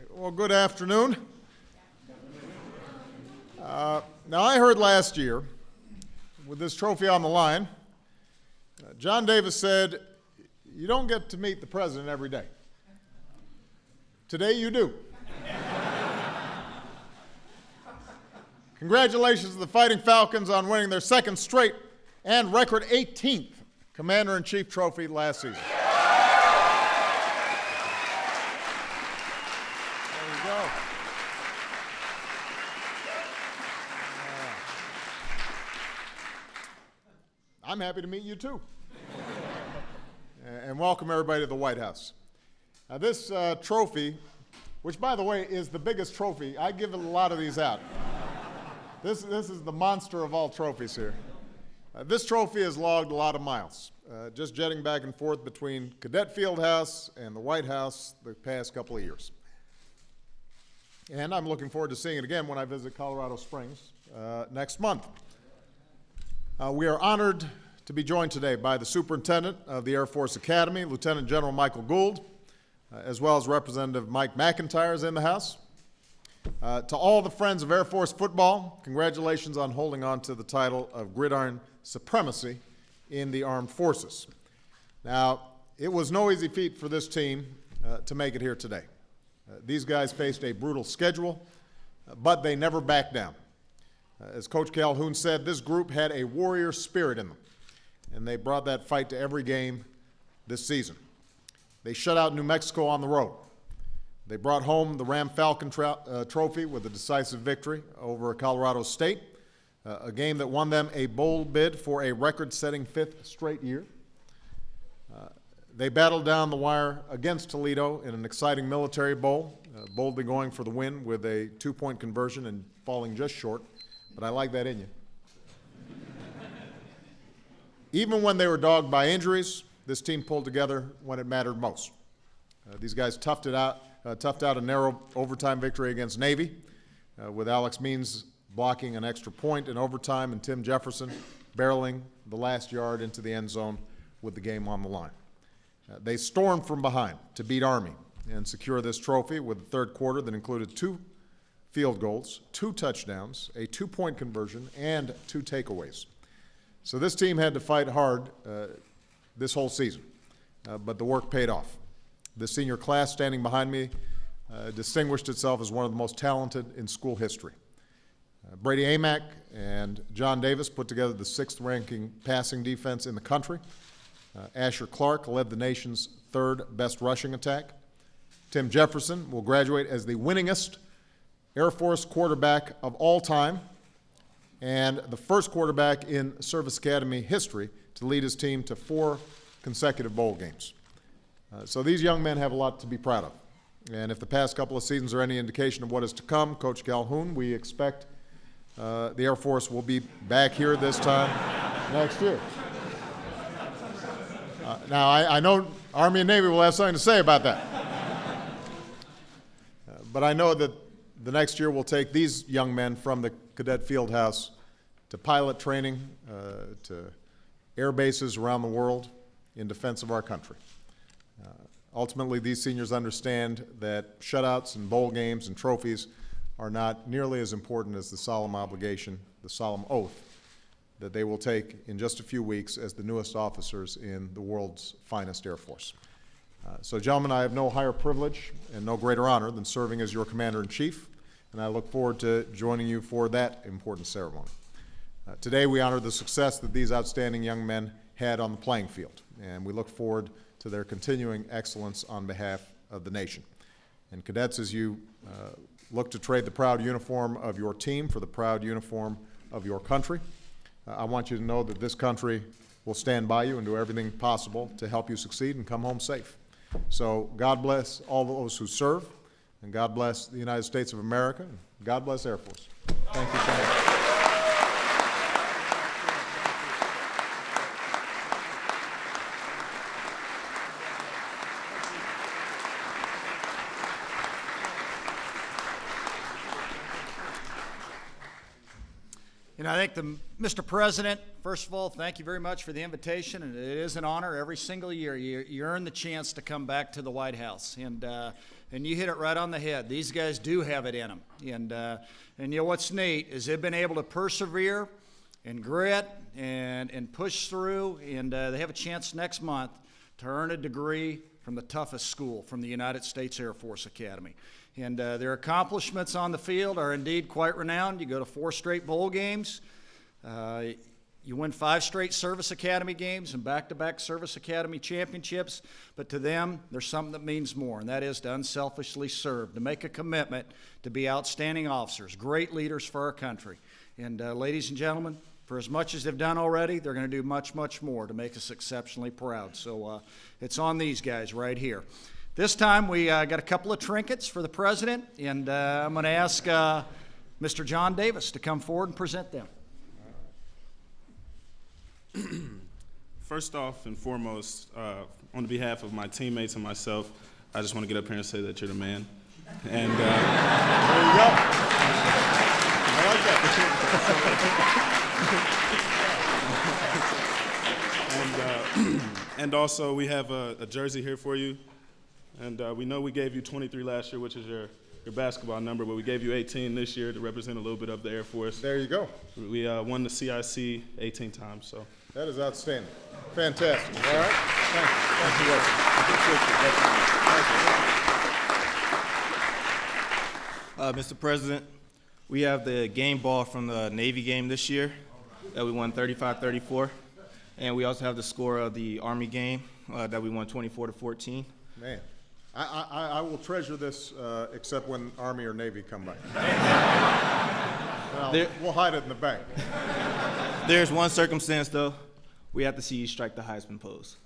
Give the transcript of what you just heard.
Well, good afternoon. Now, I heard last year, with this trophy on the line, John Davis said, you don't get to meet the president every day. Today, you do. Congratulations to the Fighting Falcons on winning their second straight and record 18th Commander-in-Chief trophy last season. I'm happy to meet you too. And welcome everybody to the White House. Now this trophy, which by the way is the biggest trophy, I give a lot of these out. This is the monster of all trophies here. This trophy has logged a lot of miles, just jetting back and forth between Cadet Fieldhouse and the White House the past couple of years. And I'm looking forward to seeing it again when I visit Colorado Springs next month. We are honored to be joined today by the Superintendent of the Air Force Academy, Lieutenant General Michael Gould, as well as Representative Mike McIntyre is in the House. To all the friends of Air Force football, congratulations on holding on to the title of Gridiron Supremacy in the Armed Forces. Now, it was no easy feat for this team to make it here today. These guys faced a brutal schedule, but they never backed down. As Coach Calhoun said, this group had a warrior spirit in them, and they brought that fight to every game this season. They shut out New Mexico on the road. They brought home the Ram Falcon Trophy with a decisive victory over Colorado State, a game that won them a bowl bid for a record-setting 5th straight year. They battled down the wire against Toledo in an exciting military bowl, boldly going for the win with a 2-point conversion and falling just short. But I like that in you. Even when they were dogged by injuries, this team pulled together when it mattered most. These guys toughed out a narrow overtime victory against Navy, with Alex Means blocking an extra point in overtime and Tim Jefferson barreling the last yard into the end zone with the game on the line. They stormed from behind to beat Army and secure this trophy with a third quarter that included 2 field goals, 2 touchdowns, a 2-point conversion, and 2 takeaways. So this team had to fight hard this whole season, but the work paid off. The senior class standing behind me distinguished itself as one of the most talented in school history. Brady Amack and John Davis put together the 6th-ranking passing defense in the country. Asher Clark led the nation's 3rd best rushing attack. Tim Jefferson will graduate as the winningest Air Force quarterback of all time and the first quarterback in Service Academy history to lead his team to 4 consecutive bowl games. So these young men have a lot to be proud of. And if the past couple of seasons are any indication of what is to come, Coach Calhoun, we expect the Air Force will be back here this time next year. Now, I know Army and Navy will have something to say about that. But I know that the next year we'll take these young men from the Cadet Fieldhouse to pilot training, to air bases around the world in defense of our country. Ultimately, these seniors understand that shutouts and bowl games and trophies are not nearly as important as the solemn obligation, the solemn oath that they will take in just a few weeks as the newest officers in the world's finest Air Force. So, gentlemen, I have no higher privilege and no greater honor than serving as your Commander-in-Chief, and I look forward to joining you for that important ceremony. Today, we honor the success that these outstanding young men had on the playing field, and we look forward to their continuing excellence on behalf of the nation. And cadets, as you look to trade the proud uniform of your team for the proud uniform of your country, I want you to know that this country will stand by you and do everything possible to help you succeed and come home safe. So God bless all those who serve, and God bless the United States of America, and God bless Air Force. Thank you so much. I think Mr. President, first of all, thank you very much for the invitation, and it is an honor every single year. You earn the chance to come back to the White House, and you hit it right on the head. These guys do have it in them, and you know what's neat is they've been able to persevere and grit and push through, and they have a chance next month to earn a degree from the toughest school, from the United States Air Force Academy. And their accomplishments on the field are indeed quite renowned. You go to 4 straight bowl games. You win 5 straight Service Academy games and back-to-back Service Academy championships. But to them, there's something that means more, and that is to unselfishly serve, to make a commitment to be outstanding officers, great leaders for our country. And ladies and gentlemen, for as much as they've done already, they're going to do much, much more to make us exceptionally proud. So it's on these guys right here. This time we got a couple of trinkets for the President, and I'm going to ask Mr. John Davis to come forward and present them. First off and foremost, on behalf of my teammates and myself, I just want to get up here and say that you're the man. And there you go. I like that. And also, we have a jersey here for you. And we know we gave you 23 last year, which is your basketball number, but we gave you 18 this year to represent a little bit of the Air Force. There you go. We won the CIC 18 times, so. That is outstanding. Fantastic. All right. Thank you. Mr. President, we have the game ball from the Navy game this year that we won 35-34. And we also have the score of the Army game that we won 24-14. Man, I will treasure this except when Army or Navy come by. We'll hide it in the bank. There's one circumstance, though. We have to see you strike the Heisman pose.